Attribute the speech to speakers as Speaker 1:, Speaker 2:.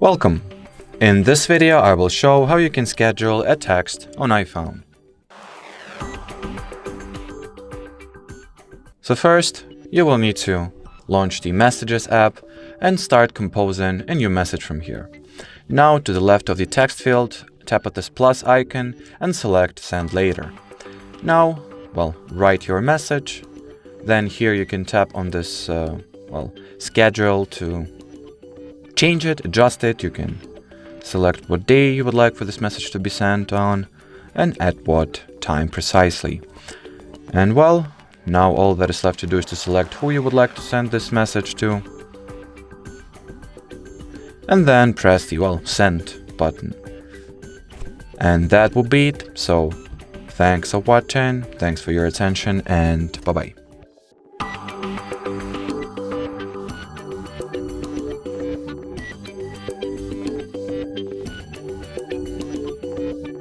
Speaker 1: Welcome! In this video I will show how you can schedule a text on iPhone. So first, you will need to launch the Messages app and start composing a new message from here. Now to the left of the text field, tap at this plus icon and select Send Later. Now, write your message. Then here you can tap on this schedule to change it, adjust it. You can select what day you would like for this message to be sent on and at what time precisely. And now all that is left to do is to select who you would like to send this message to. And then press the send button. And that will be it. So thanks for watching, thanks for your attention, and bye-bye.